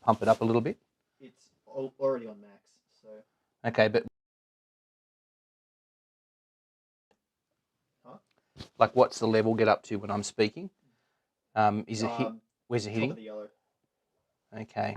pump it up a little bit? It's already on max. So. Okay, but like, what's the level get up to when I'm speaking? Is it hit? Where's it hitting? Top of the yellow. Okay.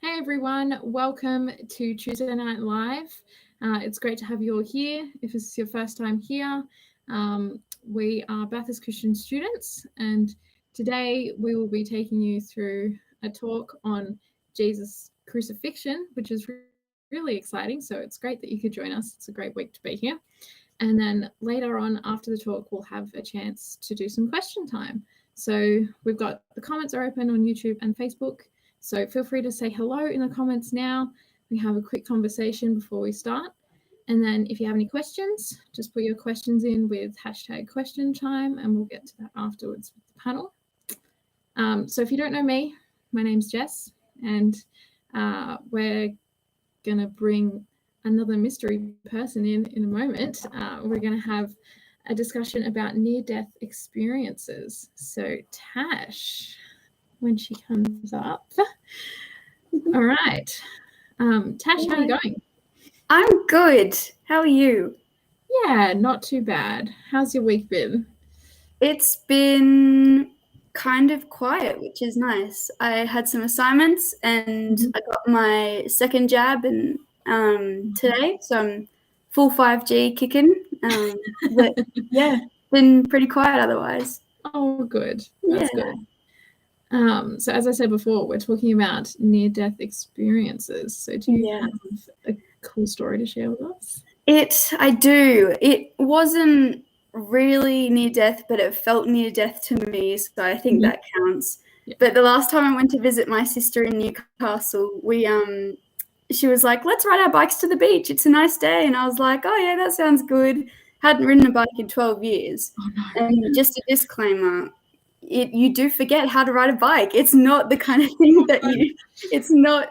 Hey everyone, welcome to Tuesday Night Live. It's great to have you all here. If this is your first time here, we are Bathurst Christian students, and today we will be taking you through a talk on Jesus' crucifixion, which is really exciting. So it's great that you could join us. It's a great week to be here. And then later on after the talk, we'll have a chance to do some question time. So we've got the comments are open on YouTube and Facebook. So feel free to say hello in the comments now. We have a quick conversation before we start. And then if you have any questions, just put your questions in with #question-time and we'll get to that afterwards with the panel. So if you don't know me, my name's Jess, and we're going to bring another mystery person in a moment. We're going to have a discussion about near-death experiences. So Tash, when she comes up. All right. Tash, how are you going? I'm good. How are you? Yeah, not too bad. How's your week been? It's been kind of quiet, which is nice. I had some assignments and I got my second jab today, so I'm full 5G kicking. But yeah, been pretty quiet otherwise. Oh, good. That's good. So as I said before, we're talking about near-death experiences. So do you have a cool story to share with us? I do. It wasn't really near death, but it felt near death to me, so I think that counts. Yeah. But the last time I went to visit my sister in Newcastle, she was like, let's ride our bikes to the beach. It's a nice day. And I was like, oh yeah, that sounds good. Hadn't ridden a bike in 12 years. Oh, no. And just a disclaimer, you do forget how to ride a bike. It's not the kind of thing that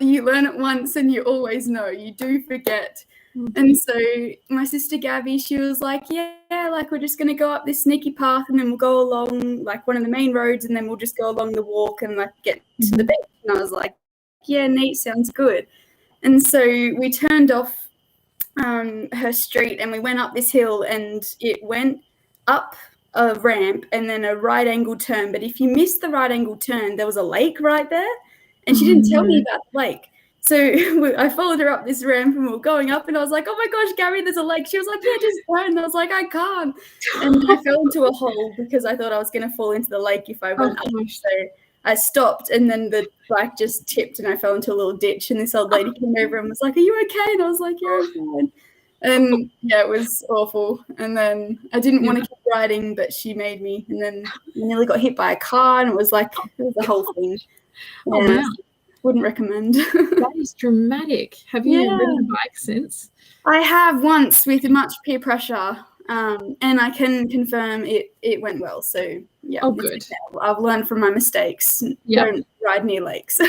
you learn it once and you always know. You do forget. And so my sister Gabby, she was like, yeah, like we're just going to go up this sneaky path and then we'll go along like one of the main roads and then we'll just go along the walk and like get to the beach. And I was like, yeah, neat, sounds good. And so we turned off her street and we went up this hill and it went up a ramp and then a right angle turn. But if you missed the right angle turn, there was a lake right there. And she didn't tell me about the lake. So I followed her up this ramp and we were going up and I was like, oh my gosh, Gabby, there's a lake. She was like, yeah, just turn. And I was like, I can't. And I fell into a hole because I thought I was going to fall into the lake if I went up. So I stopped and then the bike just tipped and I fell into a little ditch and this old lady came over and was like, are you okay? And I was like, yeah, I'm fine. And yeah, it was awful. And then I didn't want to keep riding, but she made me. And then I nearly got hit by a car and it was a whole thing. Oh, wow. Wouldn't recommend. That is dramatic. Have you ridden a bike since? I have once with much peer pressure, and I can confirm it went well. So yeah, oh good. I've learned from my mistakes. Yep. Don't ride near lakes.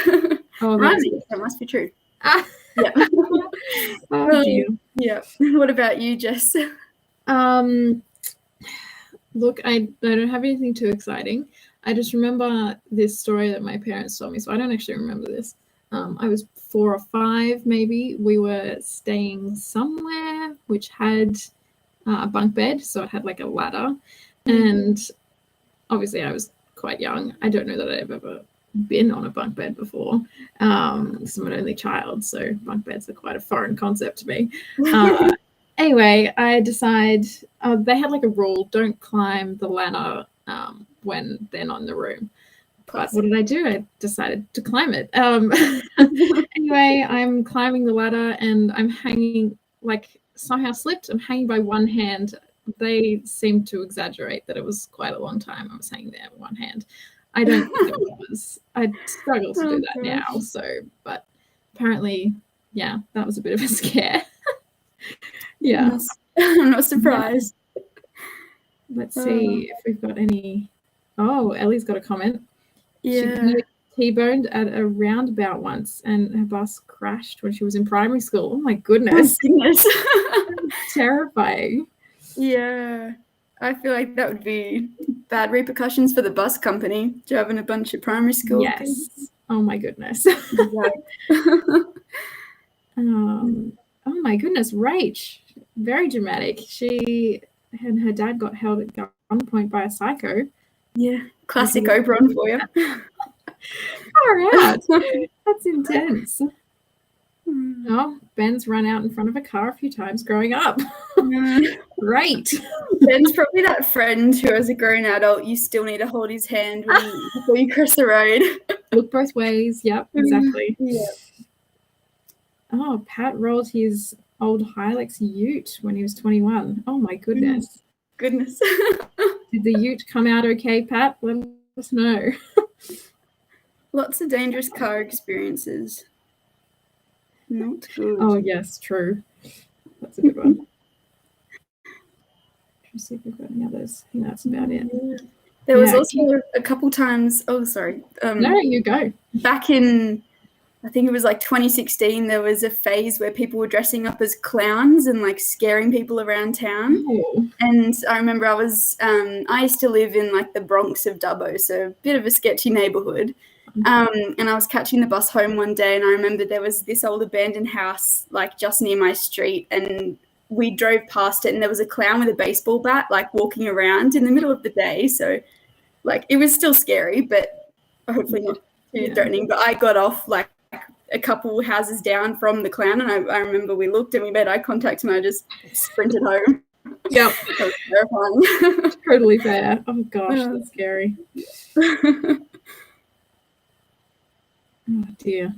Oh, Rhyming, that must be true. Yeah. Oh, dear. Yeah. What about you, Jess? Look, I don't have anything too exciting. I just remember this story that my parents told me, so I don't actually remember this. I was 4 or 5, maybe. We were staying somewhere which had a bunk bed, so it had like a ladder. And obviously I was quite young. I don't know that I've ever been on a bunk bed before. I'm an only child, so bunk beds are quite a foreign concept to me. anyway, I decide they had like a rule: don't climb the ladder when they're not in the room. But what did I do? I decided to climb it. Anyway, I'm climbing the ladder and I'm hanging, like somehow slipped. I'm hanging by one hand. They seemed to exaggerate that it was quite a long time I was hanging there with one hand. I don't think it was. I struggle to do that now. So, but apparently, yeah, that was a bit of a scare. Yeah. I'm not surprised. Let's see if we've got any. Oh, Ellie's got a comment. Yeah. She T-boned at a roundabout once and her bus crashed when she was in primary school. Oh my goodness. Oh, goodness. Terrifying. Yeah. I feel like that would be bad repercussions for the bus company, driving a bunch of primary school kids. Yes. Oh my goodness. Oh my goodness, Rach. Very dramatic. She and her dad got held at gunpoint by a psycho. Yeah. Classic Oberon for you. All right. That's intense. Oh, Ben's run out in front of a car a few times growing up. Great. Ben's probably that friend who, as a grown adult, you still need to hold his hand before you cross the road. Look both ways. Yep, exactly. Yeah. Oh, Pat rolled his old Hilux Ute when he was 21. Oh my goodness. Goodness. Did the Ute come out okay, Pat? Let us know. Lots of dangerous car experiences. Not good. Oh, yes, true. That's a good one. Let's see if we've got any others. I think that's about it. There was also a couple times. Oh, sorry. No, you go. Back in, I think it was like 2016, there was a phase where people were dressing up as clowns and like scaring people around town. Oh. And I remember I used to live in like the Bronx of Dubbo, so a bit of a sketchy neighborhood. And I was catching the bus home one day, and I remember there was this old abandoned house like just near my street, and we drove past it, and there was a clown with a baseball bat like walking around in the middle of the day. So like it was still scary, but hopefully not too threatening. But I got off like a couple houses down from the clown, and I remember we looked and we made eye contact, and I just sprinted home. Yep. That was terrifying. Totally fair. Oh gosh, that's scary. Oh dear.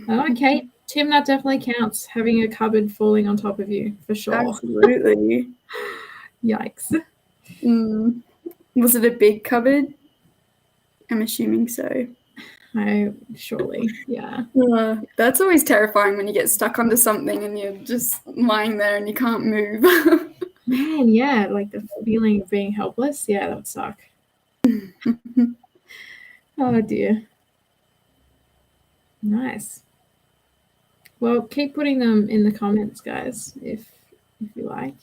Okay, Tim, that definitely counts. Having a cupboard falling on top of you, for sure. Absolutely. Yikes. Was it a big cupboard? I'm assuming so. Surely, yeah. That's always terrifying when you get stuck onto something and you're just lying there and you can't move. Man, yeah, like the feeling of being helpless. Yeah, that would suck. Oh dear. Nice. Well, keep putting them in the comments, guys, if you like.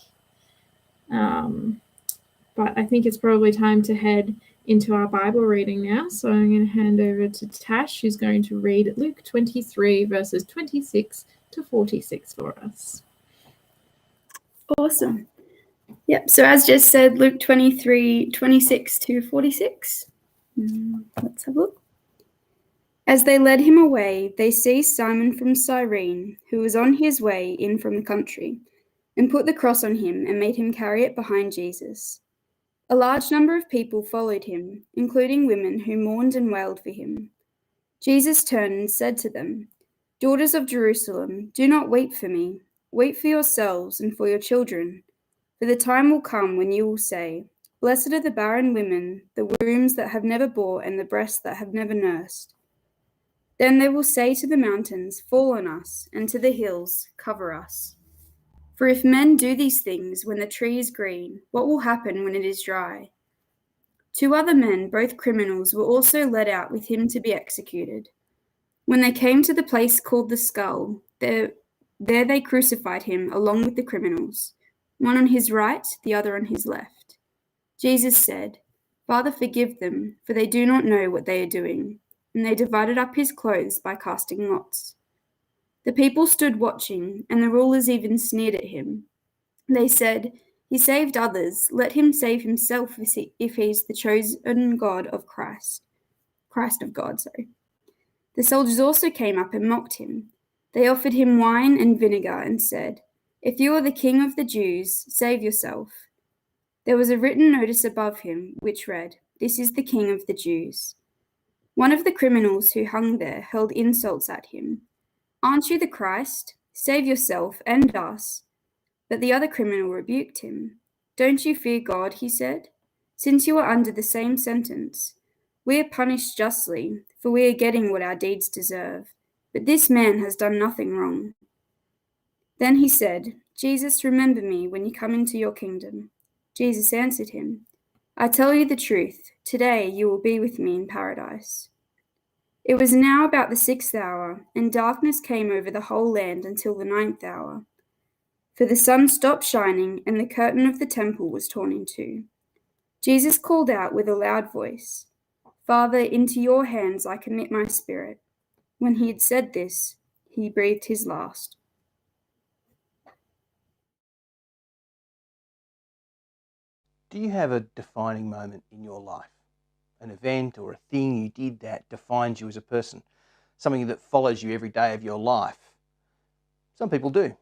But I think it's probably time to head into our Bible reading now. So I'm going to hand over to Tash, who's going to read Luke 23, verses 26 to 46 for us. Awesome. Yep. So as just said, Luke 23, 26 to 46. Let's have a look. As they led him away, they seized Simon from Cyrene, who was on his way in from the country, and put the cross on him and made him carry it behind Jesus. A large number of people followed him, including women who mourned and wailed for him. Jesus turned and said to them, "Daughters of Jerusalem, do not weep for me. Weep for yourselves and for your children. For the time will come when you will say, 'Blessed are the barren women, the wombs that have never bore, and the breasts that have never nursed.' Then they will say to the mountains, 'Fall on us,' and to the hills, 'Cover us.' For if men do these things when the tree is green, what will happen when it is dry?" 2 other men, both criminals, were also led out with him to be executed. When they came to the place called the Skull, there they crucified him along with the criminals, one on his right, the other on his left. Jesus said, "Father, forgive them, for they do not know what they are doing." And they divided up his clothes by casting lots. The people stood watching, and the rulers even sneered at him. They said, "He saved others. Let him save himself if he is the chosen Christ of God. The soldiers also came up and mocked him. They offered him wine and vinegar and said, If you are the king of the Jews, save yourself. There was a written notice above him which read, "This is the king of the Jews." One of the criminals who hung there hurled insults at him. "Aren't you the Christ? Save yourself and us." But the other criminal rebuked him. "Don't you fear God," he said, "since you are under the same sentence. We are punished justly, for we are getting what our deeds deserve. But this man has done nothing wrong." Then he said, "Jesus, remember me when you come into your kingdom." Jesus answered him, "I tell you the truth, today you will be with me in paradise." It was now about the 6th hour, and darkness came over the whole land until the 9th hour. For the sun stopped shining, and the curtain of the temple was torn in two. Jesus called out with a loud voice, "Father, into your hands I commit my spirit." When he had said this, he breathed his last. Do you have a defining moment in your life? An event or a thing you did that defines you as a person? Something that follows you every day of your life? Some people do.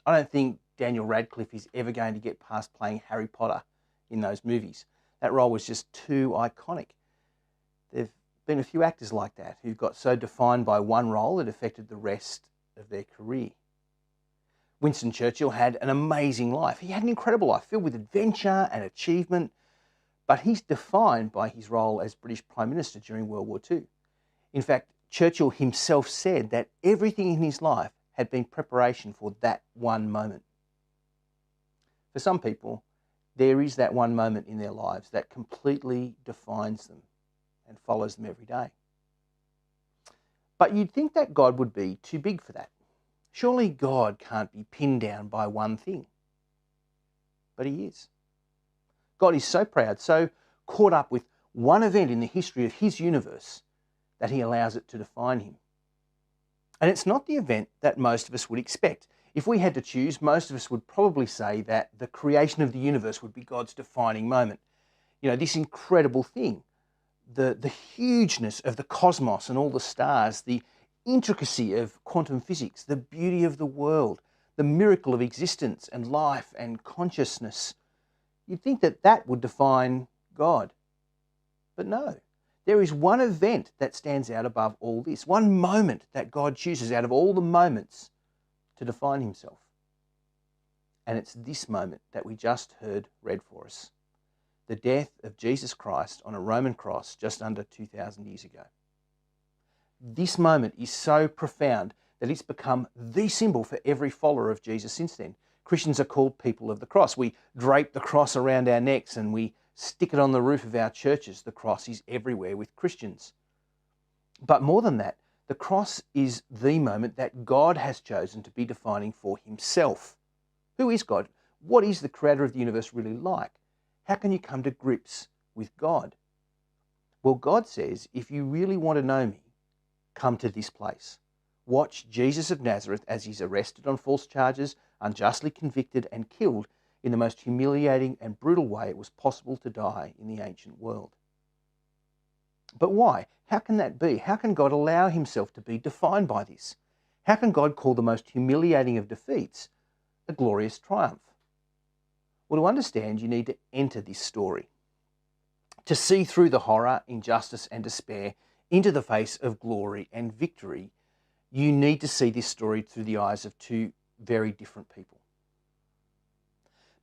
I don't think Daniel Radcliffe is ever going to get past playing Harry Potter in those movies. That role was just too iconic. There have been a few actors like that who got so defined by one role it affected the rest of their career. Winston Churchill had an amazing life. He had an incredible life filled with adventure and achievement, but he's defined by his role as British Prime Minister during World War II. In fact, Churchill himself said that everything in his life had been preparation for that one moment. For some people, there is that one moment in their lives that completely defines them and follows them every day. But you'd think that God would be too big for that. Surely God can't be pinned down by one thing. But he is. God is so proud, so caught up with one event in the history of his universe that he allows it to define him. And it's not the event that most of us would expect. If we had to choose, most of us would probably say that the creation of the universe would be God's defining moment. You know, this incredible thing, the hugeness of the cosmos and all the stars, the intricacy of quantum physics, the beauty of the world, the miracle of existence and life and consciousness. You'd think that that would define God. But no, there is one event that stands out above all this, one moment that God chooses out of all the moments to define himself. And it's this moment that we just heard read for us, the death of Jesus Christ on a Roman cross just under 2,000 years ago. This moment is so profound that it's become the symbol for every follower of Jesus since then. Christians are called people of the cross. We drape the cross around our necks and we stick it on the roof of our churches. The cross is everywhere with Christians. But more than that, the cross is the moment that God has chosen to be defining for himself. Who is God? What is the creator of the universe really like? How can you come to grips with God? Well, God says, if you really want to know me, come to this place. Watch Jesus of Nazareth as he's arrested on false charges, unjustly convicted and killed in the most humiliating and brutal way it was possible to die in the ancient world. But why? How can that be? How can God allow himself to be defined by this? How can God call the most humiliating of defeats a glorious triumph? Well, to understand, you need to enter this story. To see through the horror, injustice and despair into the face of glory and victory, you need to see this story through the eyes of two very different people.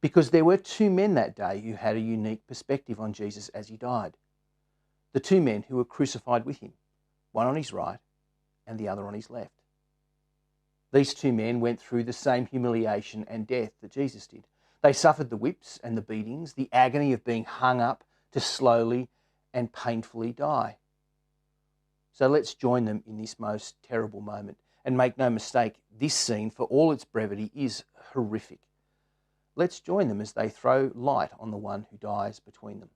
Because there were two men that day who had a unique perspective on Jesus as he died. The two men who were crucified with him, one on his right and the other on his left. These two men went through the same humiliation and death that Jesus did. They suffered the whips and the beatings, the agony of being hung up to slowly and painfully die. So let's join them in this most terrible moment. And make no mistake, this scene, for all its brevity, is horrific. Let's join them as they throw light on the one who dies between them.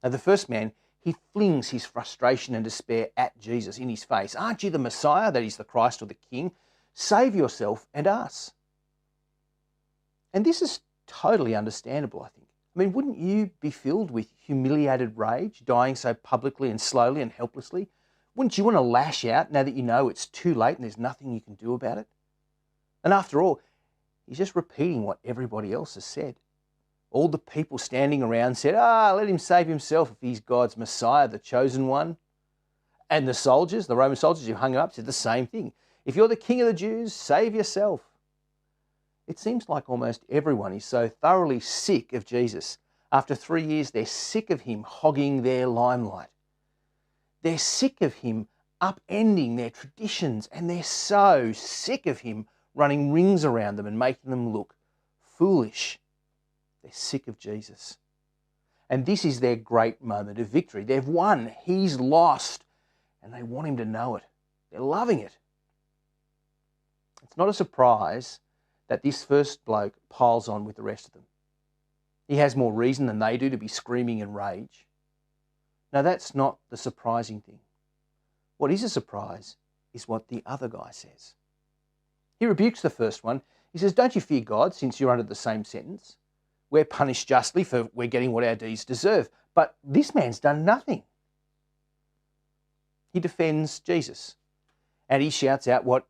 Now, the first man, he flings his frustration and despair at Jesus in his face. Aren't you the Messiah, that is the Christ or the King? Save yourself and us. And this is totally understandable, I think. I mean, wouldn't you be filled with humiliated rage, dying so publicly and slowly and helplessly? Wouldn't you want to lash out now that you know it's too late and there's nothing you can do about it? And after all, He's just repeating what everybody else has said. All the people standing around said, let him save himself if he's God's Messiah, the chosen one. And the soldiers, the Roman soldiers who hung him up, said the same thing. If you're the king of the Jews, save yourself. It seems like almost everyone is so thoroughly sick of Jesus. After 3 years, they're sick of him hogging their limelight. They're sick of him upending their traditions, and they're so sick of him running rings around them and making them look foolish. They're sick of Jesus. And this is their great moment of victory. They've won. He's lost. And they want him to know it. They're loving it. It's not a surprise that this first bloke piles on with the rest of them. He has more reason than they do to be screaming in rage. Now, that's not the surprising thing. What is a surprise is what the other guy says. He rebukes the first one. He says, don't you fear God, since you're under the same sentence? We're punished justly, for we're getting what our deeds deserve. But this man's done nothing. He defends Jesus. And he shouts out what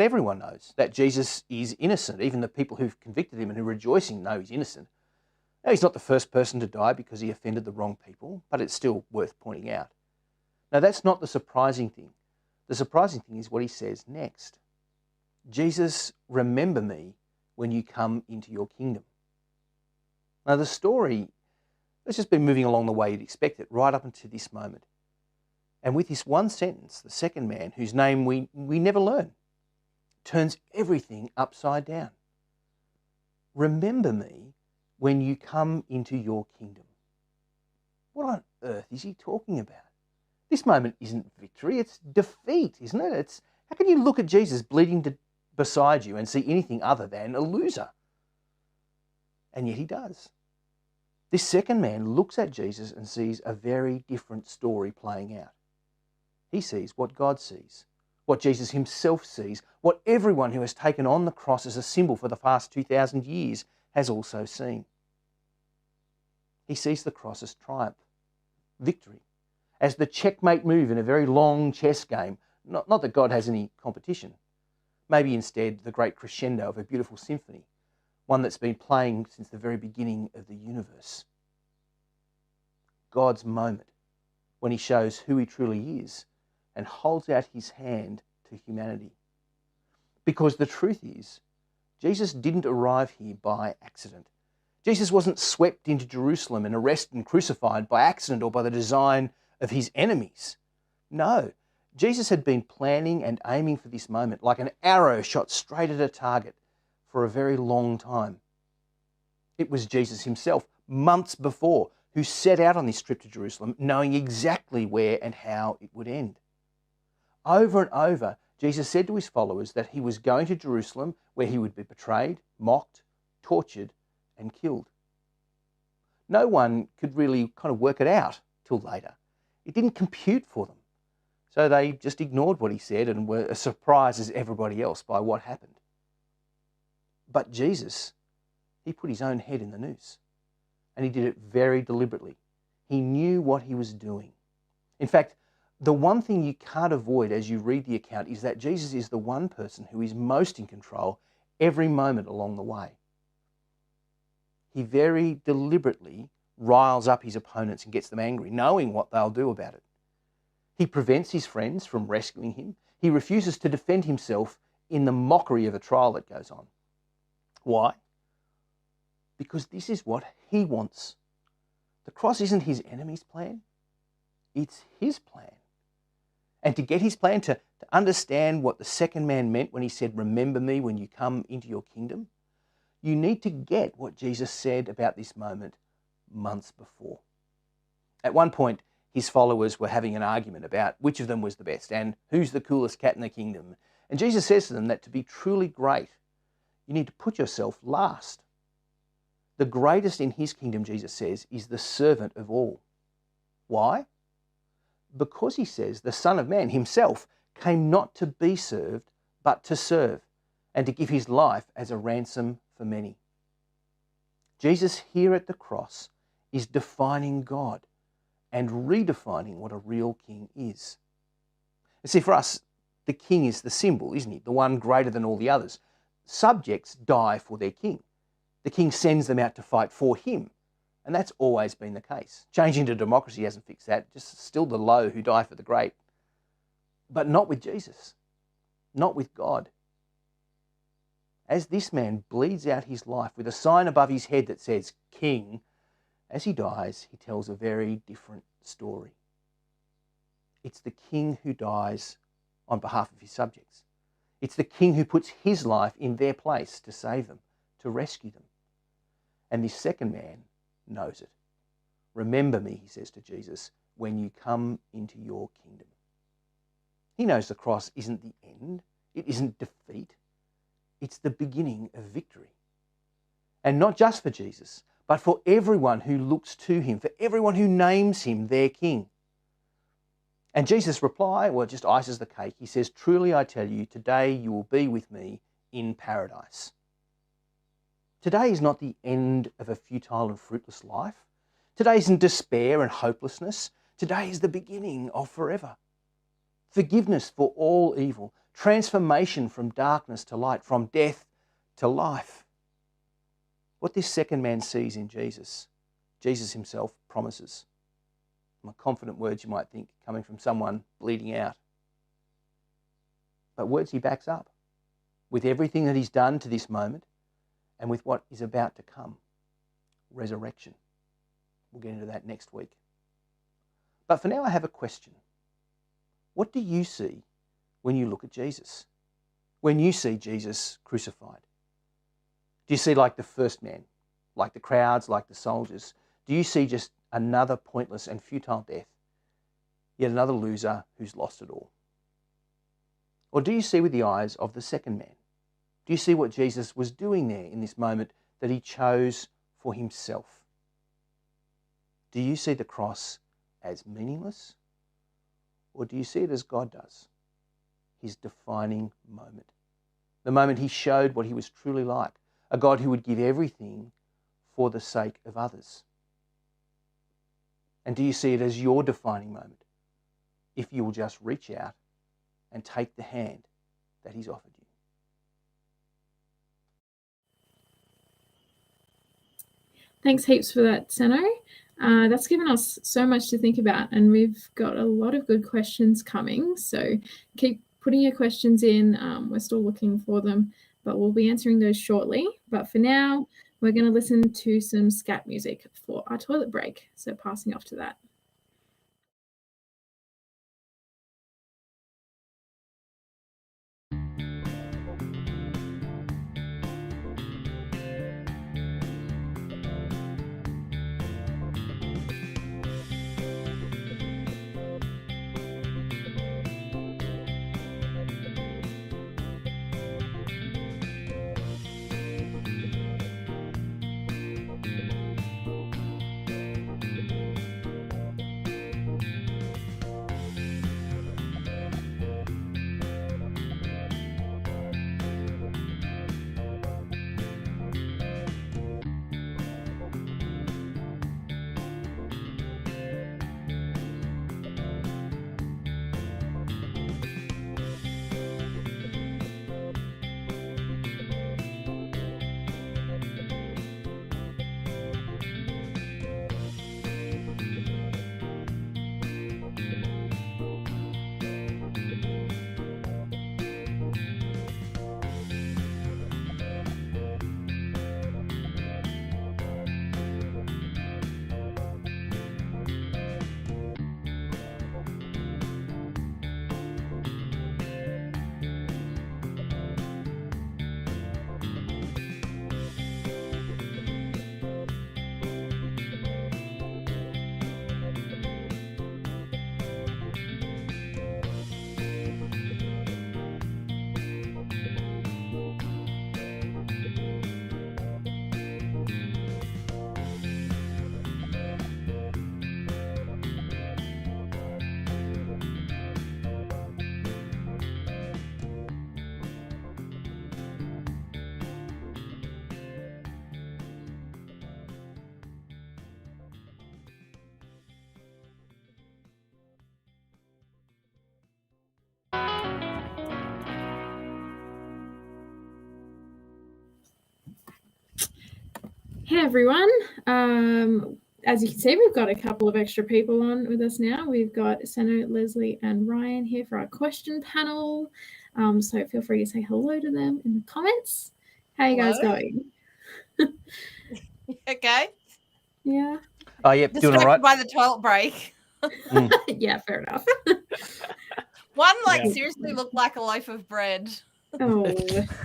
everyone knows, that Jesus is innocent. Even the people who've convicted him and who are rejoicing know he's innocent. Now, he's not the first person to die because he offended the wrong people, but it's still worth pointing out. Now, that's not the surprising thing. The surprising thing is what he says next. Jesus, remember me when you come into your kingdom. Now, the story has just been moving along the way you'd expect it, right up until this moment. And with this one sentence, the second man, whose name we never learn, turns everything upside down. Remember me when you come into your kingdom. What on earth is he talking about? This moment isn't victory, it's defeat, isn't it? How can you look at Jesus bleeding beside you and see anything other than a loser? And yet he does. This second man looks at Jesus and sees a very different story playing out. He sees what God sees, what Jesus himself sees, what everyone who has taken on the cross as a symbol for the past 2,000 years has also seen. He sees the cross as triumph, victory, as the checkmate move in a very long chess game. Not that God has any competition. Maybe instead the great crescendo of a beautiful symphony, one that's been playing since the very beginning of the universe. God's moment when he shows who he truly is and holds out his hand to humanity. Because the truth is, Jesus didn't arrive here by accident. Jesus wasn't swept into Jerusalem and arrested and crucified by accident or by the design of his enemies. No, Jesus had been planning and aiming for this moment like an arrow shot straight at a target for a very long time. It was Jesus himself, months before, who set out on this trip to Jerusalem, knowing exactly where and how it would end. Over and over, Jesus said to his followers that he was going to Jerusalem where he would be betrayed, mocked, tortured, and killed. No one could really kind of work it out till later. It didn't compute for them. So they just ignored what he said and were as surprised as everybody else by what happened. But Jesus, he put his own head in the noose. And he did it very deliberately. He knew what he was doing. In fact, the one thing you can't avoid as you read the account is that Jesus is the one person who is most in control every moment along the way. He very deliberately riles up his opponents and gets them angry, knowing what they'll do about it. He prevents his friends from rescuing him. He refuses to defend himself in the mockery of a trial that goes on. Why? Because this is what he wants. The cross isn't his enemy's plan. It's his plan. And to get his plan, to understand what the second man meant when he said, remember me when you come into your kingdom, you need to get what Jesus said about this moment months before. At one point, his followers were having an argument about which of them was the best and who's the coolest cat in the kingdom. And Jesus says to them that to be truly great, you need to put yourself last. The greatest in his kingdom, Jesus says, is the servant of all. Why? Because he says the Son of Man himself came not to be served, but to serve, and to give his life as a ransom for many. Jesus here at the cross is defining God and redefining what a real king is. You see, for us, the king is the symbol, isn't he? The one greater than all the others. subjects die for their king. The king sends them out to fight for him. And that's always been the case. Changing to democracy hasn't fixed that. Just still the low who die for the great. But not with Jesus. Not with God. As this man bleeds out his life with a sign above his head that says King, as he dies, he tells a very different story. It's the king who dies on behalf of his subjects. It's the king who puts his life in their place to save them, to rescue them. And this second man knows it. Remember me, he says to Jesus, when you come into your kingdom. He knows the cross isn't the end. It isn't defeat. It's the beginning of victory. And not just for Jesus, but for everyone who looks to him, for everyone who names him their king. And Jesus' reply, well, it just ices the cake. He says, truly I tell you, today you will be with me in paradise. Today is not the end of a futile and fruitless life. Today isn't despair and hopelessness. Today is the beginning of forever. Forgiveness for all evil, transformation from darkness to light, from death to life. What this second man sees in Jesus, Jesus himself promises. My confident words, you might think, coming from someone bleeding out. But words he backs up with everything that he's done to this moment and with what is about to come. Resurrection. We'll get into that next week. But for now, I have a question. What do you see when you look at Jesus? When you see Jesus crucified? Do you see like the first man, like the crowds, like the soldiers? Do you see just another pointless and futile death, yet another loser who's lost it all? Or do you see with the eyes of the second man? Do you see what Jesus was doing there in this moment that he chose for himself? Do you see the cross as meaningless? Or do you see it as God does? His defining moment. The moment he showed what he was truly like. A God who would give everything for the sake of others. And do you see it as your defining moment? If you will just reach out and take the hand that he's offered you. Thanks heaps for that, Seno. That's given us so much to think about, and we've got a lot of good questions coming. So keep putting your questions in. We're still looking for them, but we'll be answering those shortly. But for now, we're going to listen to some scat music for our toilet break. So passing off to that. Hey everyone. As you can see, we've got a couple of extra people on with us now. We've got Senna, Leslie, and Ryan here for our question panel. So feel free to say hello to them in the comments. How are you guys going? Okay. Yeah. Oh, yeah, doing all right. By the toilet break. Yeah, fair enough. One seriously looked like a loaf of bread. Oh,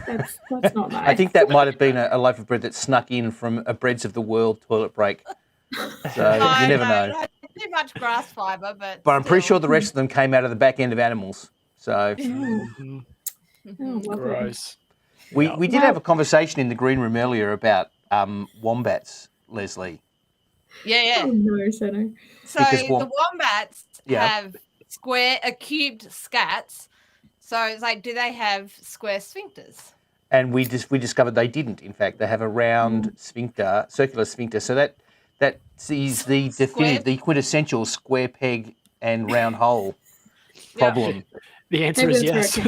that's not nice. I think that might have been a loaf of bread that snuck in from a Breads of the World toilet break. So you never know. It had too much grass fibre, but I'm pretty sure the rest of them came out of the back end of animals. So Gross. We did have a conversation in the green room earlier about wombats, Leslie. Yeah. Oh, no, Senna. So the wombats have cubed scats. So it's like, do they have square sphincters? And we discovered they didn't. In fact, they have a round sphincter, circular sphincter. So that is the definitive, the quintessential square peg and round hole problem. The answer is yes.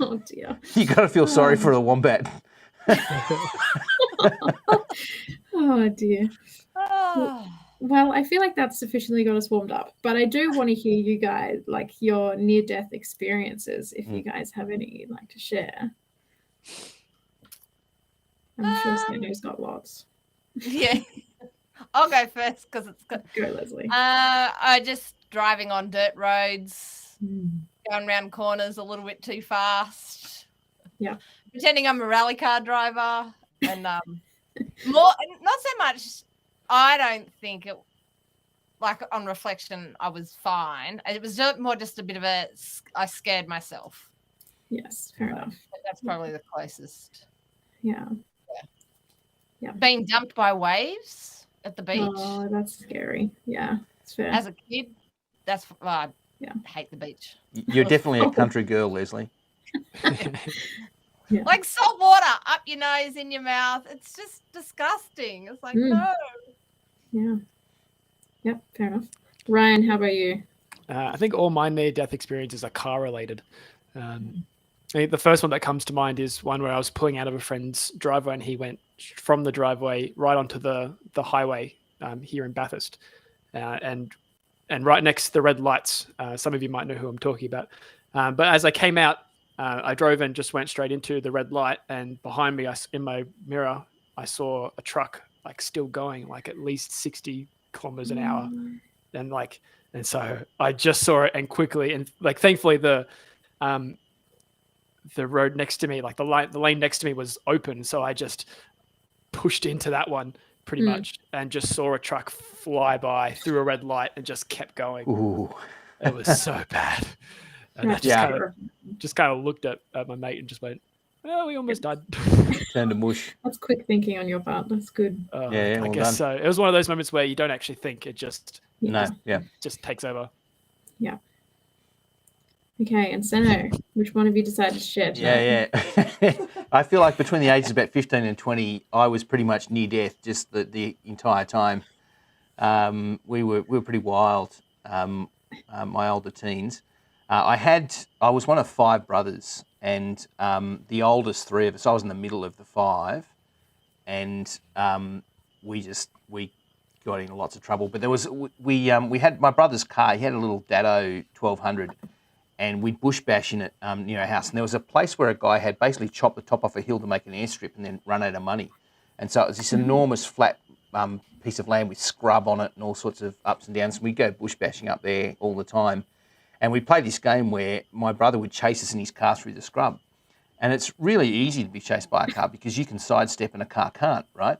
Oh dear. You got to feel sorry for the wombat. Oh dear. Well, I feel like that's sufficiently got us warmed up, but I do want to hear you guys, like your near-death experiences, if you guys have any you'd like to share. I'm sure Sandy's got lots. Yeah. I'll go first because it's good. Go, Leslie. I just driving on dirt roads, going around corners a little bit too fast. Yeah. Pretending I'm a rally car driver, and not so much. I don't think it. Like on reflection, I was fine. It was more just a bit of I scared myself. Yes, fair enough. That's probably the closest. Yeah. Being dumped by waves at the beach. Oh, that's scary. Yeah, it's fair. As a kid, that's I hate the beach. You're definitely a country girl, Leslie. Like salt water up your nose, in your mouth. It's just disgusting. It's like, no. Yeah. Yep, fair enough. Ryan, how about you? I think all my near-death experiences are car-related. The first one that comes to mind is one where I was pulling out of a friend's driveway and he went from the driveway right onto the highway here in Bathurst. And right next to the red lights, some of you might know who I'm talking about. But as I came out, I drove and just went straight into the red light. And behind me, in my mirror, I saw a truck like still going like at least 60 kilometers an hour. And so I just saw it and quickly, and like thankfully the road next to me, like the lane next to me was open. So I just pushed into that one pretty much and just saw a truck fly by through a red light and just kept going. Ooh. It was so bad. And I just kind of looked at my mate and just went, well, we almost died. Turned to mush. That's quick thinking on your part. That's good. I guess so. It was one of those moments where you don't actually think. It just just takes over. Yeah. Okay, and Senna, which one of you decided to share today? Yeah. I feel like between the ages of about 15 and 20, I was pretty much near death just the entire time. We were pretty wild, my older teens. I was one of 5 brothers, and the oldest 3 of us, I was in the middle of the 5, and we got in lots of trouble. But we had my brother's car. He had a little Dado 1200, and we'd bush bash in it near our house. And there was a place where a guy had basically chopped the top off a hill to make an airstrip and then run out of money. And so it was this enormous flat piece of land with scrub on it and all sorts of ups and downs. And we'd go bush bashing up there all the time. And we played this game where my brother would chase us in his car through the scrub. And it's really easy to be chased by a car because you can sidestep and a car can't, right?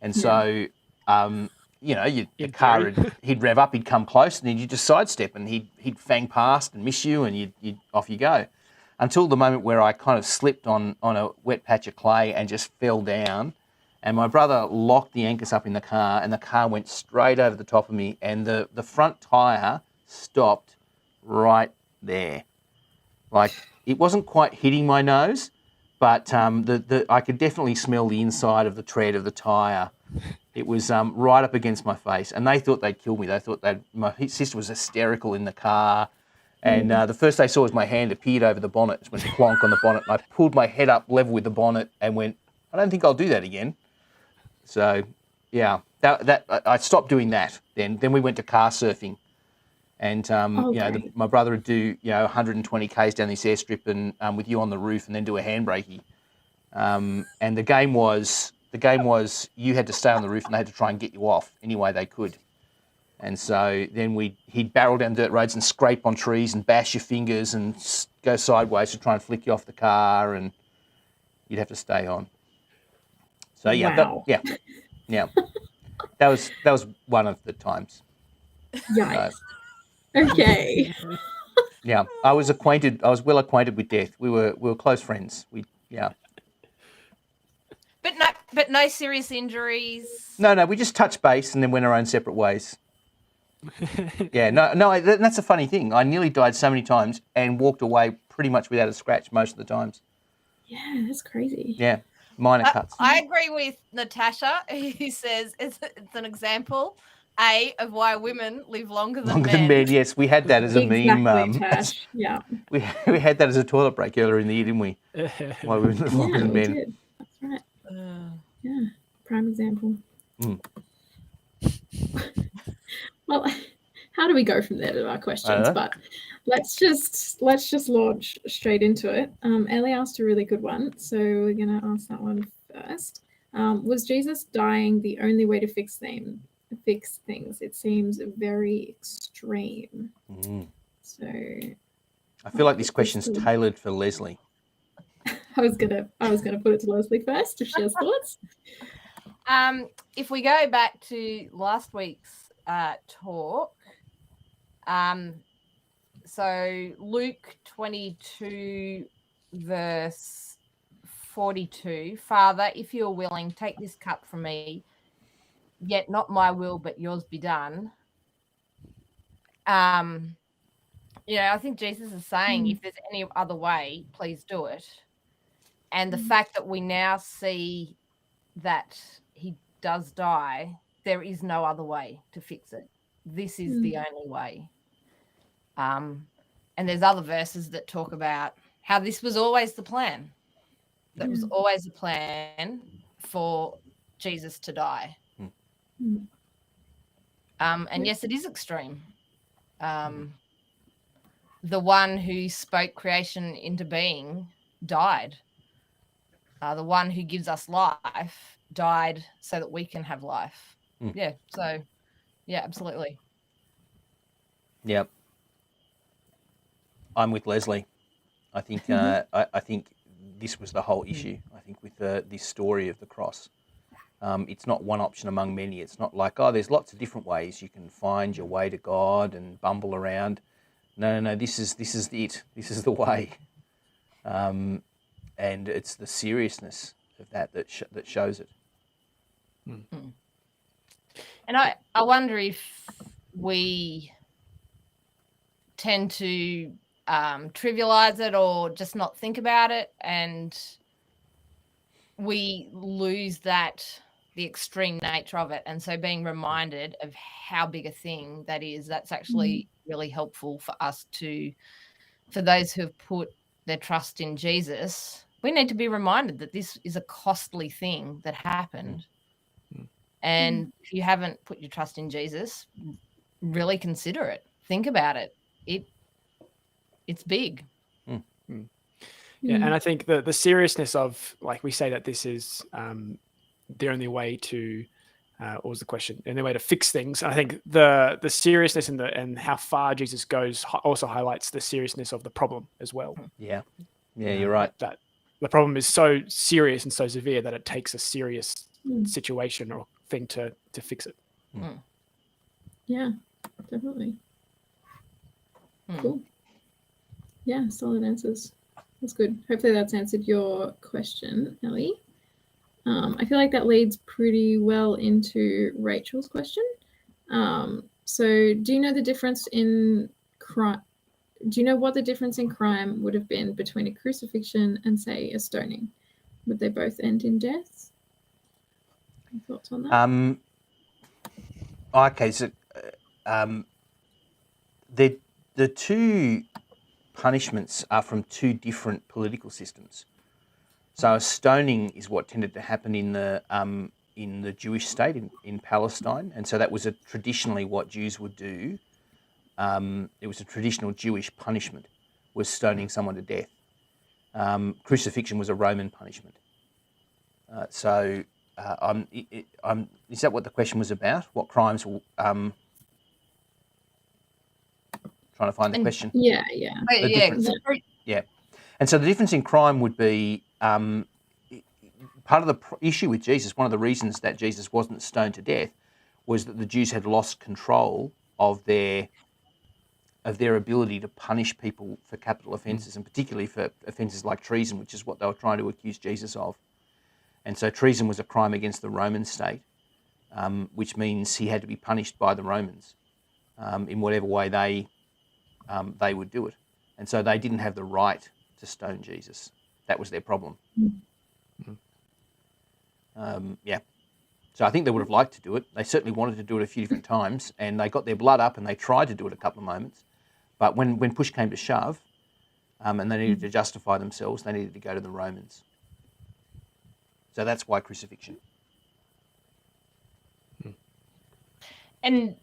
And so, the car, he'd rev up, he'd come close, and then you'd just sidestep and he'd fang past and miss you, and you'd off you go. Until the moment where I kind of slipped on a wet patch of clay and just fell down. And my brother locked the anchors up in the car, and the car went straight over the top of me, and the front tyre stopped right there. Like, it wasn't quite hitting my nose, but I could definitely smell the inside of the tread of the tyre. It was right up against my face, and they thought they'd kill me. They thought my sister was hysterical in the car, and the first they saw was my hand appeared over the bonnet. It went plonk on the bonnet, and I pulled my head up level with the bonnet and went, I don't think I'll do that again. So, yeah, that I stopped doing that then. Then we went to car surfing. And, my brother would do, 120 Ks down this airstrip and with you on the roof and then do a handbrakey. And the game was you had to stay on the roof and they had to try and get you off any way they could. And so then he'd barrel down dirt roads and scrape on trees and bash your fingers and go sideways to try and flick you off the car, and you'd have to stay on. So yeah, Wow. that was one of the times. Yikes. Okay. Yeah, I was well acquainted with death. We were close friends. But no serious injuries. No, we just touched base and then went our own separate ways. No, that's a funny thing. I nearly died so many times and walked away pretty much without a scratch most of the times. Yeah, that's crazy. Yeah, minor cuts. I agree with Natasha, who says it's an example, of why women live longer than men. Yes, we had that as a meme. Tash. Yeah. We had that as a toilet break earlier in the year, didn't we? Why women live longer than men. Did. That's right. Yeah, prime example. Well, how do we go from there to our questions? But let's just launch straight into it. Ellie asked a really good one, so we're going to ask that one first. Was Jesus dying the only way to fix things? It seems very extreme. So I feel like this question's tailored for Leslie. I was gonna put it to Leslie first if she has thoughts. If we go back to last week's talk, so Luke 22 verse 42, Father, if you're willing, take this cup from me, yet not my will but yours be done. I think Jesus is saying if there's any other way, please do it. And the fact that we now see that he does die, there is no other way to fix it. This is the only way. And there's other verses that talk about how this was always the plan. That was always the plan for Jesus to die. And yes, it is extreme. The one who spoke creation into being died. The one who gives us life died so that we can have life. Yeah. So, yeah, absolutely. Yep. I'm with Leslie. I think I think this was the whole issue. I think with this story of the cross, it's not one option among many. It's not like, there's lots of different ways you can find your way to God and bumble around. No. This is it. This is the way. And it's the seriousness of that shows it. And I wonder if we tend to trivialize it or just not think about it, and we lose the extreme nature of it. And so being reminded of how big a thing that is, that's actually really helpful for us for those who have put their trust in Jesus. We need to be reminded that this is a costly thing that happened. And if you haven't put your trust in Jesus, really consider it. Think about it. It's big. Yeah, and I think the seriousness of, like, we say that this is the only way to, what was the question? The only way to fix things. I think the seriousness and how far Jesus goes also highlights the seriousness of the problem as well. Yeah, you're right. That the problem is so serious and so severe that it takes a serious situation or thing to fix it. Yeah, definitely. Cool. Yeah, solid answers. That's good. Hopefully that's answered your question, Ellie. I feel like that leads pretty well into Rachel's question. So do you know the difference in crime? Do you know what the difference in crime would have been between a crucifixion and, say, a stoning? Would they both end in death? Any thoughts on that? Okay, so the two punishments are from two different political systems. So a stoning is what tended to happen in in the Jewish state in Palestine, and so that was traditionally what Jews would do. It was a traditional Jewish punishment, was stoning someone to death. Crucifixion was a Roman punishment. Is that what the question was about? What crimes? Trying to find the question. Yeah. The difference. Yeah. And so the difference in crime would be part of the issue with Jesus. One of the reasons that Jesus wasn't stoned to death was that the Jews had lost control of their ability to punish people for capital offences, and particularly for offences like treason, which is what they were trying to accuse Jesus of. And so treason was a crime against the Roman state, which means he had to be punished by the Romans in whatever way they would do it. And so they didn't have the right to stone Jesus. That was their problem. Yeah. So I think they would have liked to do it. They certainly wanted to do it a few different times, and they got their blood up and they tried to do it a couple of moments. But when push came to shove, and they needed to justify themselves, they needed to go to the Romans. So that's why crucifixion. And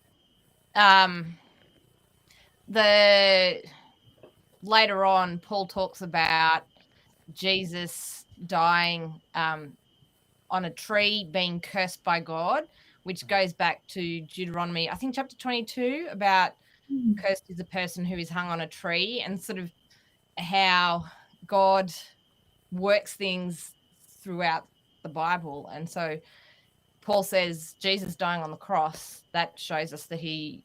later on, Paul talks about Jesus dying on a tree, being cursed by God, which goes back to Deuteronomy, I think chapter 22, about cursed is the person who is hung on a tree, and sort of how God works things throughout the Bible. And so Paul says Jesus dying on the cross, that shows us that he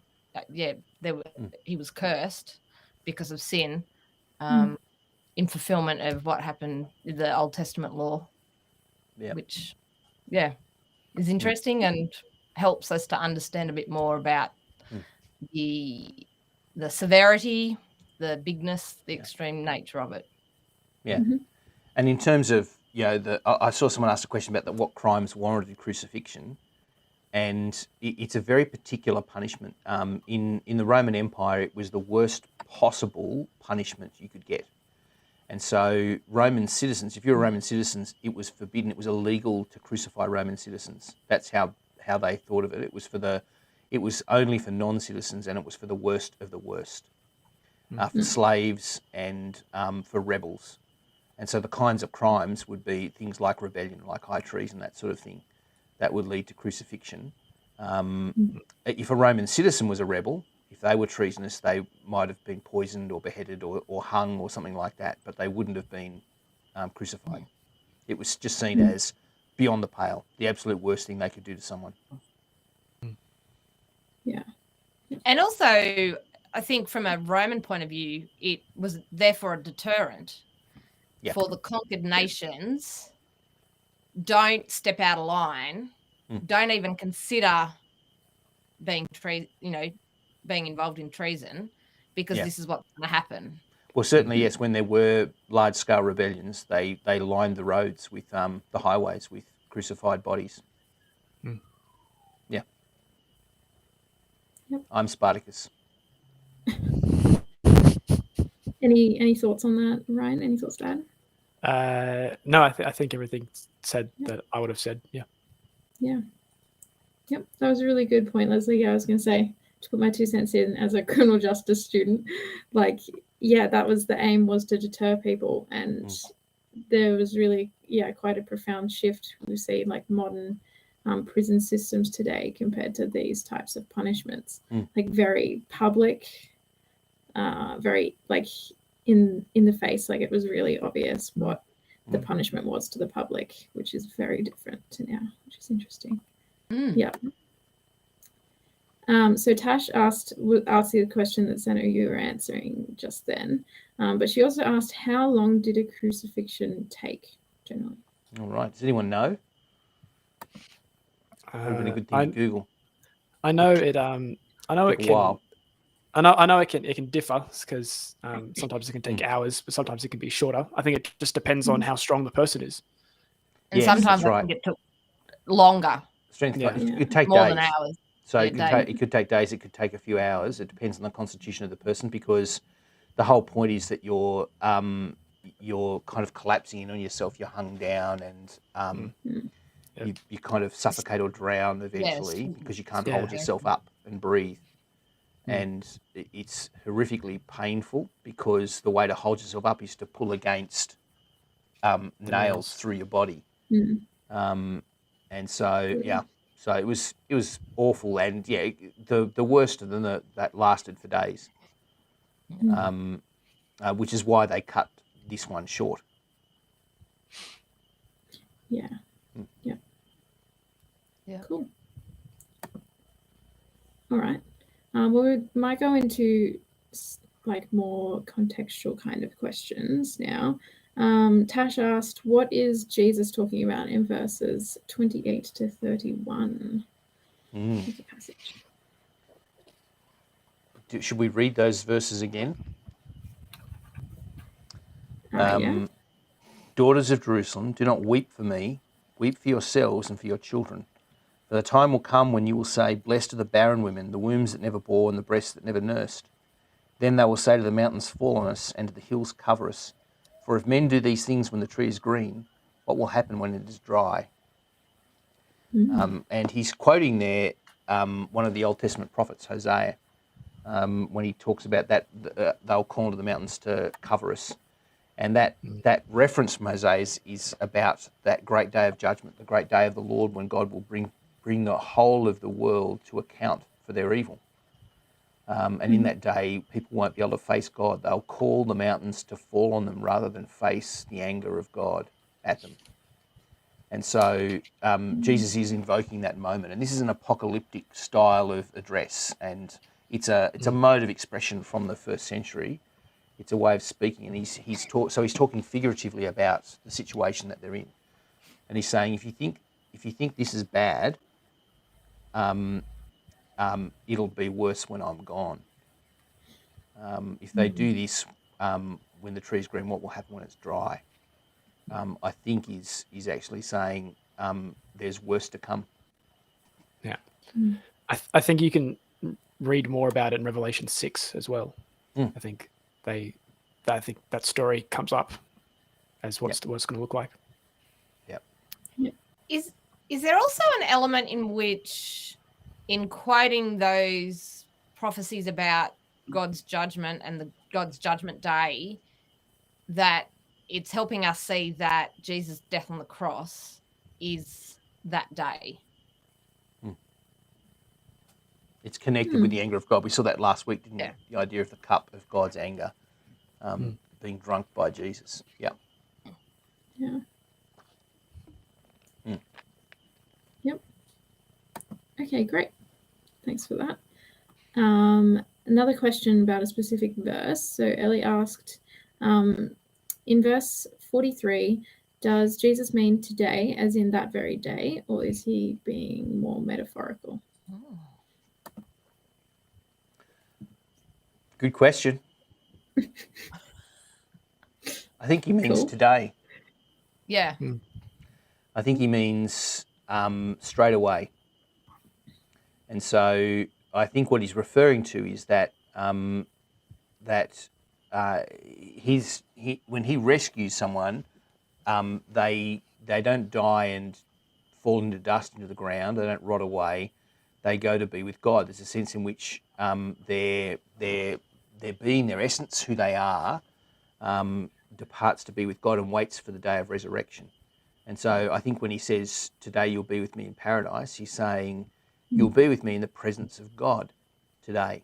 was cursed because of sin, in fulfillment of what happened in the Old Testament law, which is interesting and helps us to understand a bit more about the severity, the bigness, the extreme nature of it. Yeah. And in terms of, I saw someone ask a question about what crimes warranted crucifixion, and it's a very particular punishment. In the Roman Empire, it was the worst possible punishment you could get. And so Roman citizens, if you were Roman citizens, it was forbidden. It was illegal to crucify Roman citizens. That's how they thought of it. It was only for non-citizens, and it was for the worst of the worst, for slaves and for rebels. And so the kinds of crimes would be things like rebellion, like high treason, that sort of thing, that would lead to crucifixion. If a Roman citizen was a rebel, if they were treasonous, they might have been poisoned or beheaded or hung or something like that, but they wouldn't have been crucified. It was just seen as beyond the pale, the absolute worst thing they could do to someone. Yeah. And also, I think from a Roman point of view, it was therefore a deterrent for the conquered nations. Don't step out of line. Don't even consider being involved in treason, because this is what's going to happen. Well, certainly, yes. When there were large-scale rebellions, they lined the roads with the highways with crucified bodies. Yeah. Yep. I'm Spartacus. Any thoughts on that, Ryan? Any thoughts to add? No, I think everything's said that I would have said. Yeah. Yeah. Yep, that was a really good point, Leslie. I was going to say, to put my 2 cents in as a criminal justice student, that was the aim, was to deter people, and there was really quite a profound shift we see modern prison systems today compared to these types of punishments, very public, very in the face, it was really obvious what the punishment was to the public, which is very different to now, which is interesting. Yeah. So Tash asked the question that Sano, you were answering just then, but she also asked, how long did a crucifixion take generally? All right. Does anyone know? Would have been a good thing to Google. I know it. I know it can. While. I know it can differ, because sometimes it can take hours, but sometimes it can be shorter. I think it just depends on how strong the person is. And sometimes I think it took longer. It could take more days. than hours. So it could take days. It could take a few hours. It depends on the constitution of the person, because the whole point is that you're kind of collapsing in on yourself. You're hung down, and you kind of suffocate or drown eventually because you can't hold yourself up and breathe. And it's horrifically painful because the way to hold yourself up is to pull against nails through your body. And so, so it was awful. And the worst of them that lasted for days, which is why they cut this one short. Yeah. Cool. All right. Well, we might go into like more contextual kind of questions now. Tash asked, what is Jesus talking about in verses 28 to 31? That's a passage. Should we read those verses again? Daughters of Jerusalem, do not weep for me. Weep for yourselves and for your children. For the time will come when you will say, blessed are the barren women, the wombs that never bore, and the breasts that never nursed. Then they will say to the mountains, fall on us, and to the hills, cover us. For if men do these things when the tree is green, what will happen when it is dry? And he's quoting there one of the Old Testament prophets, Hosea, when he talks about that they'll call to the mountains to cover us. And that reference from Hosea is about that great day of judgment, the great day of the Lord, when God will bring the whole of the world to account for their evil. And in that day, people won't be able to face God. They'll call the mountains to fall on them rather than face the anger of God at them. And so Jesus is invoking that moment. And this is an apocalyptic style of address. And it's a mode of expression from the first century. It's a way of speaking. And he's talking figuratively about the situation that they're in. And he's saying, if you think this is bad, it'll be worse when I'm gone. If they do this when the tree's green, what will happen when it's dry? I think is actually saying there's worse to come. Yeah. I think you can read more about it in Revelation 6 as well. I think that story comes up as what it's going to look like. Yep. Is there also an element in which, in quoting those prophecies about God's judgment and God's judgment day, that it's helping us see that Jesus' death on the cross is that day? It's connected with the anger of God. We saw that last week, didn't we? The idea of the cup of God's anger being drunk by Jesus. Yeah. Yep. Okay, great. Thanks for that. Another question about a specific verse. So Ellie asked, in verse 43, does Jesus mean today, as in that very day, or is he being more metaphorical? Good question. I think he means today. Yeah. I think he means straight away. And so I think what he's referring to is that when he rescues someone, they don't die and fall into dust into the ground. They don't rot away. They go to be with God. There's a sense in which their being, their essence, who they are, departs to be with God and waits for the day of resurrection. And so I think when he says, today you'll be with me in paradise, he's saying, you'll be with me in the presence of God today.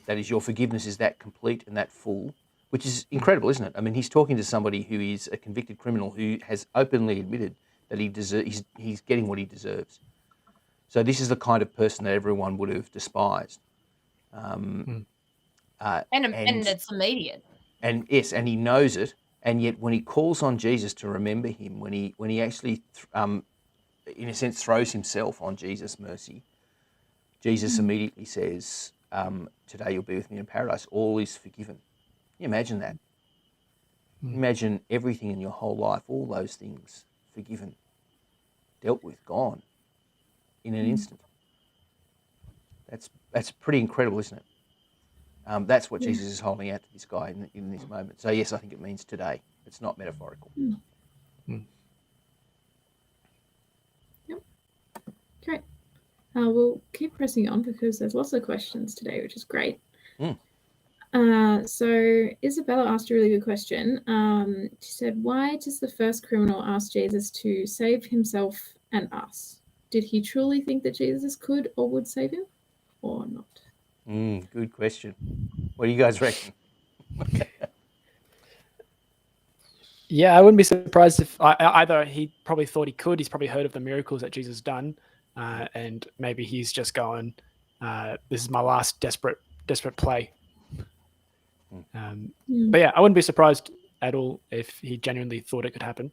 That is, your forgiveness is that complete and that full, which is incredible, isn't it? I mean, he's talking to somebody who is a convicted criminal who has openly admitted that he's getting what he deserves. So this is the kind of person that everyone would have despised. And it's immediate. And yes, and he knows it. And yet when he calls on Jesus to remember him, when he actually, in a sense, throws himself on Jesus' mercy, Jesus immediately says, today you'll be with me in paradise. All is forgiven. Can you imagine that? Imagine everything in your whole life, all those things forgiven, dealt with, gone in an instant. That's pretty incredible, isn't it? That's what Jesus is holding out to this guy in this moment. So yes, I think it means today. It's not metaphorical. keep pressing on because there's lots of questions today, which is great. So Isabella asked a really good question. She said, why does the first criminal ask Jesus to save himself and us? Did he truly think that Jesus could or would save him or not? Good question. What do you guys reckon? Yeah, I wouldn't be surprised if either he probably thought he could. He's probably heard of the miracles that Jesus done, and maybe he's just going, "This is my last desperate play." But yeah, I wouldn't be surprised at all if he genuinely thought it could happen.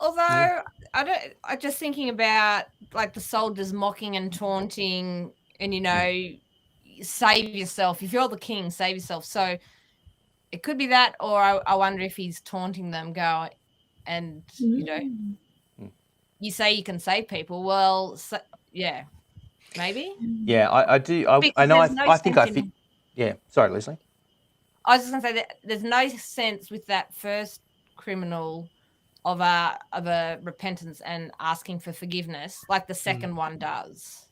Although I'm just thinking about like the soldiers mocking and taunting, and save yourself. If you're the king, save yourself. So it could be that, or I wonder if he's taunting them, and you say you can save people. Well, yeah, maybe. Yeah, I do. I know. I think I think. Yeah. Sorry, Leslie. I was just going to say that there's no sense with that first criminal of a repentance and asking for forgiveness like the second one does.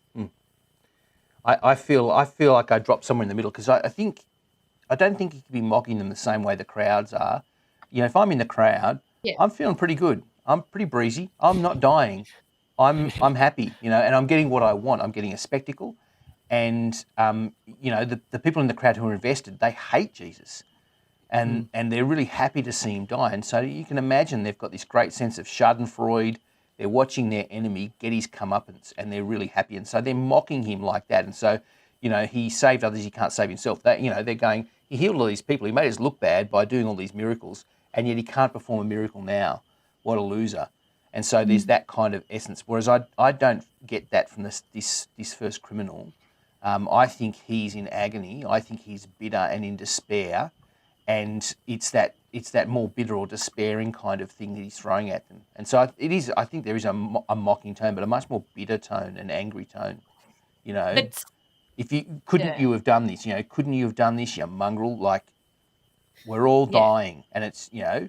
I feel like I dropped somewhere in the middle because I don't think he could be mocking them the same way the crowds are. If I'm in the crowd, I'm feeling pretty good. I'm pretty breezy. I'm not dying. I'm happy, and I'm getting what I want. I'm getting a spectacle. And, the people in the crowd who are invested, they hate Jesus. And they're really happy to see him die. And so you can imagine they've got this great sense of schadenfreude. They're watching their enemy get his comeuppance, and they're really happy. And so they're mocking him like that. And so, he saved others, he can't save himself. They're going, he healed all these people. He made us look bad by doing all these miracles, and yet he can't perform a miracle now. What a loser. And so there's that kind of essence. Whereas I don't get that from this first criminal. I think he's in agony. I think he's bitter and in despair. And it's that more bitter or despairing kind of thing that he's throwing at them. And so it is. I think there is a mocking tone, but a much more bitter tone, an angry tone. If you couldn't you have done this? Couldn't you have done this, you mongrel? Like, we're all dying, and it's yeah.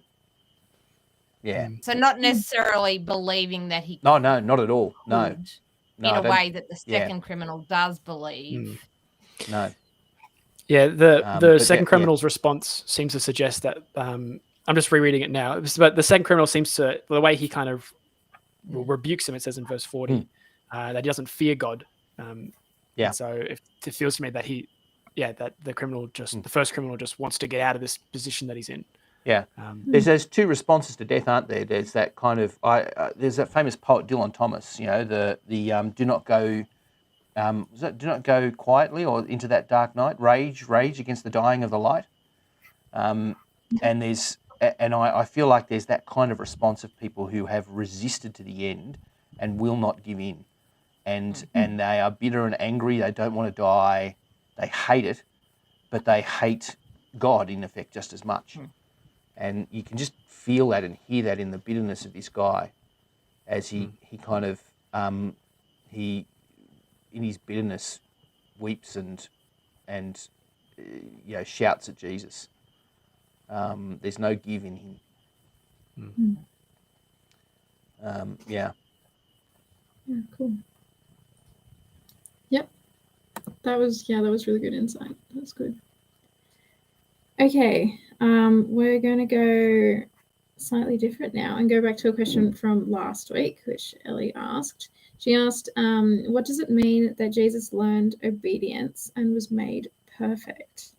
So not necessarily believing that he. No, not at all. No, in a way that the second criminal does believe. No. Yeah, the second criminal's response seems to suggest that I'm just rereading it now. But the second criminal seems to, the way he kind of rebukes him, it says in verse 40, that he doesn't fear God. So it feels to me that that the first criminal just wants to get out of this position that he's in. Yeah, there's those two responses to death, aren't there? There's that kind of there's that famous poet Dylan Thomas. The do not go. Do not go quietly or into that dark night. Rage against the dying of the light. And I feel like there's that kind of response of people who have resisted to the end and will not give in, and they are bitter and angry. They don't want to die. They hate it, but they hate God in effect just as much. And you can just feel that and hear that in the bitterness of this guy, as he kind of he. in his bitterness, weeps and shouts at Jesus. There's no give in him. Yeah, cool. Yep, that was really good insight. That's good. Okay, we're going to go slightly different now and go back to a question from last week, which Ellie asked. She asked, what does it mean that Jesus learned obedience and was made perfect?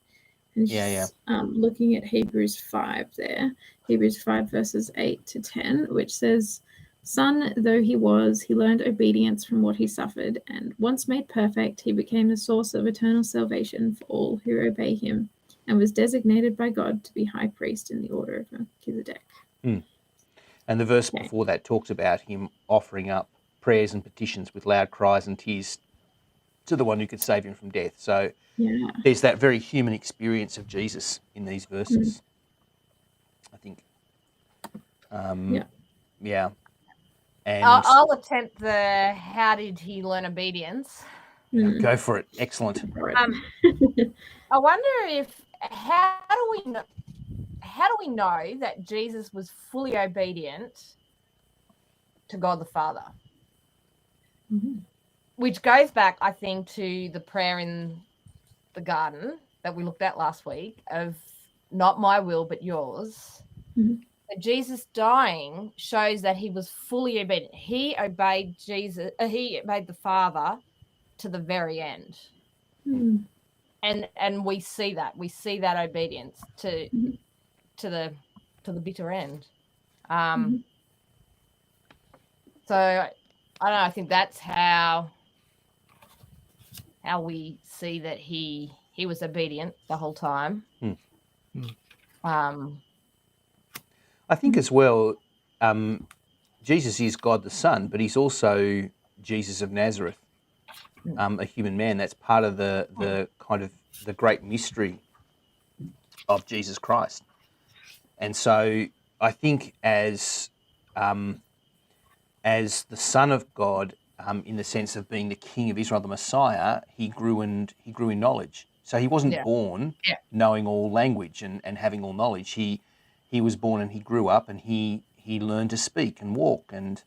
And she's looking at Hebrews 5 there. Hebrews 5 verses 8 to 10, which says, Son though he was, he learned obedience from what he suffered, and once made perfect, he became the source of eternal salvation for all who obey him, and was designated by God to be high priest in the order of Melchizedek. And the verse before that talks about him offering up prayers and petitions with loud cries and tears to the one who could save him from death. So there's that very human experience of Jesus in these verses, I think. And I'll attempt the how did he learn obedience. Go for it. Excellent. I wonder if how do we know that Jesus was fully obedient to God the Father? which goes back, I think, to the prayer in the garden that we looked at last week of not my will but yours. Mhm. Jesus dying shows that he was fully obedient. He obeyed Jesus. He obeyed the Father to the very end, Mm. and we see that obedience to Mhm. the bitter end. Mhm. So I don't know. I think that's how we see that he was obedient the whole time. I think as well, Jesus is God the Son, but he's also Jesus of Nazareth, a human man. That's part of the kind of the great mystery of Jesus Christ. And so I think as the Son of God, in the sense of being the King of Israel, the Messiah, he grew in knowledge. So he wasn't born knowing all language and having all knowledge. He was born and he grew up and he learned to speak and walk, and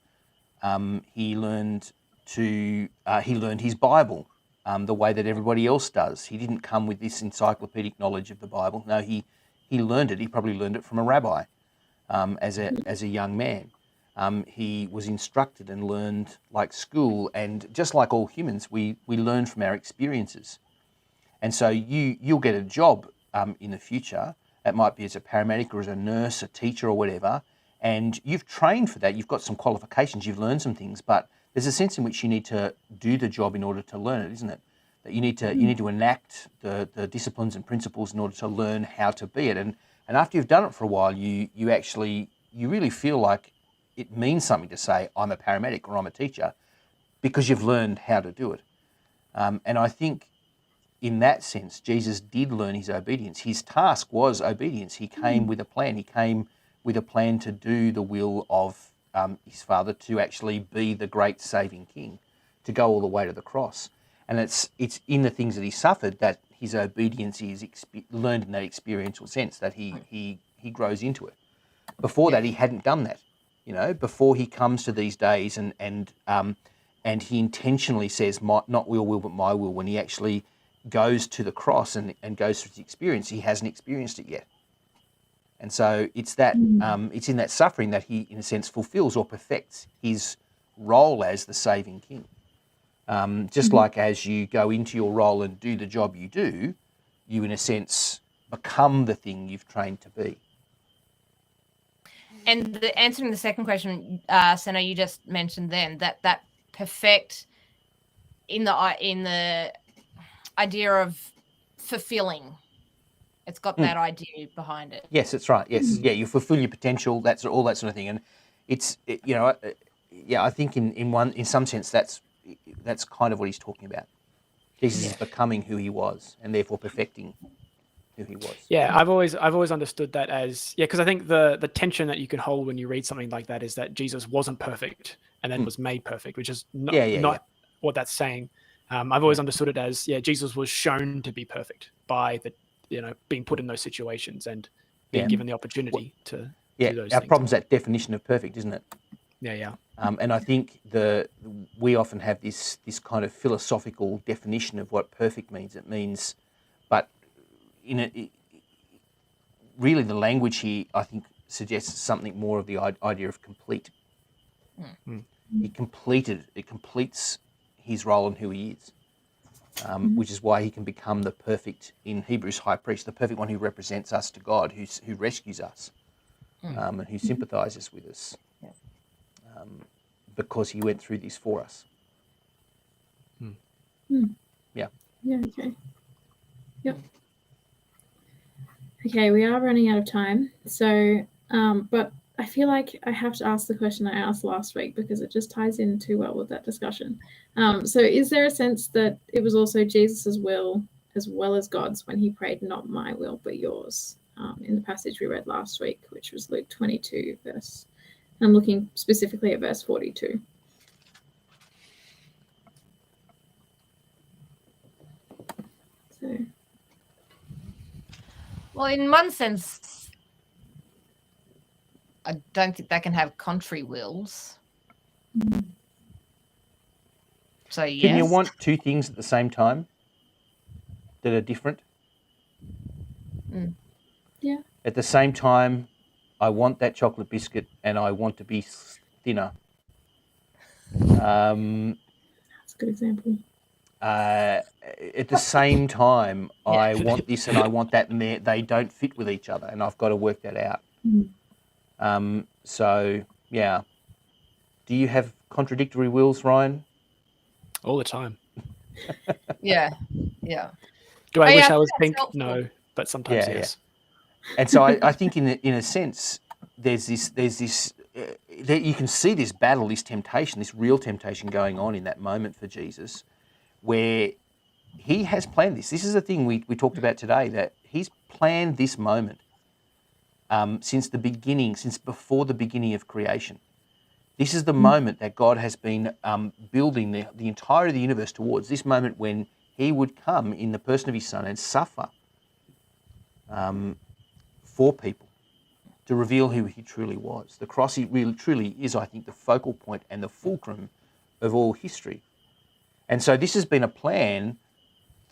he learned his Bible the way that everybody else does. He didn't come with this encyclopedic knowledge of the Bible. No, he learned it. He probably learned it from a rabbi as a young man. He was instructed and learned like school, and just like all humans, we learn from our experiences. And so you'll get a job in the future. It might be as a paramedic or as a nurse, a teacher or whatever, and you've trained for that. You've got some qualifications, you've learned some things, but there's a sense in which you need to do the job in order to learn it, isn't it? That you need to enact the disciplines and principles in order to learn how to be it. And after you've done it for a while, you really feel like it means something to say, I'm a paramedic or I'm a teacher, because you've learned how to do it. And I think in that sense, Jesus did learn his obedience. His task was obedience. He came with a plan. He came with a plan to do the will of his Father, to actually be the great saving King, to go all the way to the cross. And it's in the things that he suffered that his obedience is learned in that experiential sense, that he grows into it. Before that, he hadn't done that. Before he comes to these days and he intentionally says, not your will, but my will, when he actually goes to the cross and goes through the experience, he hasn't experienced it yet. And so it's that it's in that suffering that he, in a sense, fulfills or perfects his role as the saving King. Just like as you go into your role and do the job you do, you, in a sense, become the thing you've trained to be. And answering the second question, Senna, you just mentioned then that perfect in the idea of fulfilling. It's got that idea behind it. Yes, that's right. Yes, yeah, you fulfill your potential. That's all that sort of thing, and I think in some sense that's kind of what he's talking about. Jesus is becoming who he was, and therefore perfecting who he was. Yeah, I've always understood that as because I think the tension that you can hold when you read something like that is that Jesus wasn't perfect and then was made perfect, which is not what that's saying. I've always understood it as Jesus was shown to be perfect by being put in those situations and being given the opportunity to do those our things. problem's that definition of perfect, isn't it? Yeah. And I think we often have this kind of philosophical definition of what perfect means. It means, but really the language here, I think, suggests something more of the idea of complete. It completes his role and who he is, which is why he can become the perfect, in Hebrews, high priest, the perfect one who represents us to God, who rescues us, and who sympathizes with us, because he went through this for us. Yeah. Yeah, okay. Yep. Okay, we are running out of time. So, but I feel like I have to ask the question I asked last week because it just ties in too well with that discussion. So is there a sense that it was also Jesus's will as well as God's when he prayed, not my will, but yours, in the passage we read last week, which was Luke 22 verse, I'm looking specifically at verse 42. So. Well, in one sense, I don't think they can have contrary wills. So yes. Can you want two things at the same time that are different? Yeah. At the same time, I want that chocolate biscuit and I want to be thinner. That's a good example. At the same time, Yeah. I want this and I want that, and they don't fit with each other, and I've got to work that out. So, yeah. Do you have contradictory wills, Ryan? All the time. Yeah. Do I wish yeah, I was that's pink? helpful. No, but sometimes Yeah, yes. And so I think in a sense, there's this that you can see this battle, this temptation, this real temptation going on in that moment for Jesus, where he has planned this. This is the thing we talked about today, that he's planned this moment since the beginning, since before the beginning of creation. This is the moment that God has been building the entire of the universe towards, this moment when he would come in the person of his son and suffer for people to reveal who he truly was. The cross really truly is, I think, the focal point and the fulcrum of all history. And so this has been a plan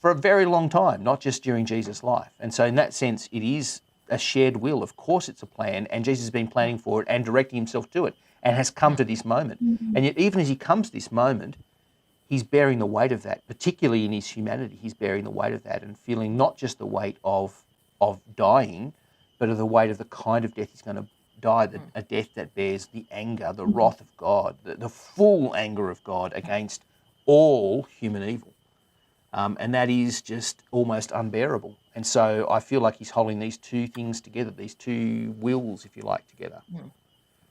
for a very long time, not just during Jesus' life. And so in that sense, it is a shared will. Of course it's a plan, and Jesus has been planning for it and directing himself to it and has come to this moment. And yet even as he comes to this moment, he's bearing the weight of that, particularly in his humanity. He's bearing the weight of that and feeling not just the weight of dying, but of the weight of the kind of death he's going to die, a death that bears the anger, the wrath of God, the full anger of God against all human evil. And that is just almost unbearable. And so I feel like he's holding these two things together, these two wills, if you like, together.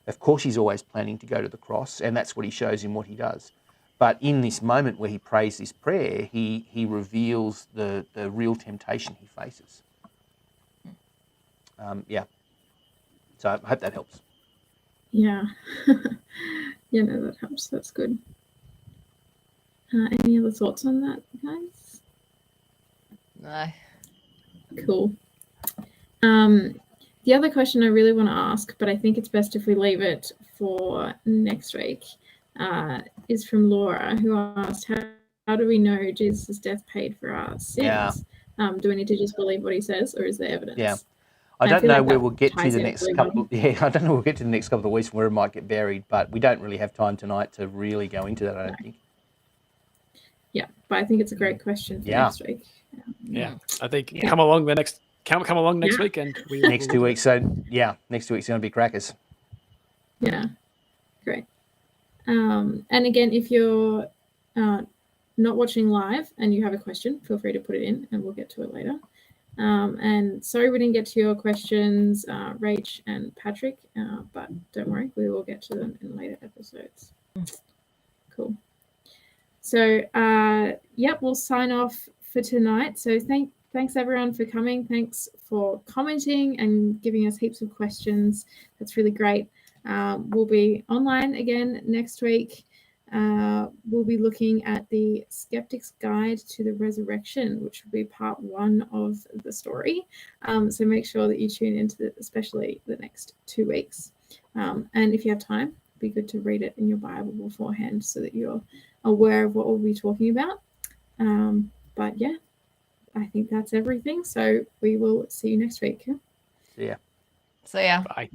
Of course, he's always planning to go to the cross, and that's what he shows in what he does. But in this moment where he prays this prayer, he reveals the real temptation he faces. Yeah. So I hope that helps. Yeah. Yeah, no, that helps. That's good. Any other thoughts on that, guys? No. Cool. The other question I really want to ask, but I think it's best if we leave it for next week, is from Laura, who asked, how do we know Jesus' death paid for our sins? Yeah. Do we need to just believe what he says, or is there evidence? Yeah. I don't know where we'll get to the next couple. Yeah, I don't know we'll get to the next couple of weeks where it might get buried, but we don't really have time tonight to really go into that, I don't think. Yeah, but I think it's a great question for next week. Yeah, I think come along next week, and next 2 weeks. So yeah, next 2 weeks are going to be crackers. Yeah, great. And again, if you're not watching live and you have a question, feel free to put it in, and we'll get to it later. And sorry we didn't get to your questions, Rach and Patrick, but don't worry, we will get to them in later episodes. Cool. So, we'll sign off for tonight. So thanks everyone for coming. Thanks for commenting and giving us heaps of questions. That's really great. We'll be online again next week. We'll be looking at the Skeptic's Guide to the Resurrection, which will be part 1 of the story. So make sure that you tune into especially the next 2 weeks. And if you have time, it'd be good to read it in your Bible beforehand so that you're aware of what we'll be talking about. But yeah, I think that's everything. So we will see you next week. See ya. So yeah. Bye.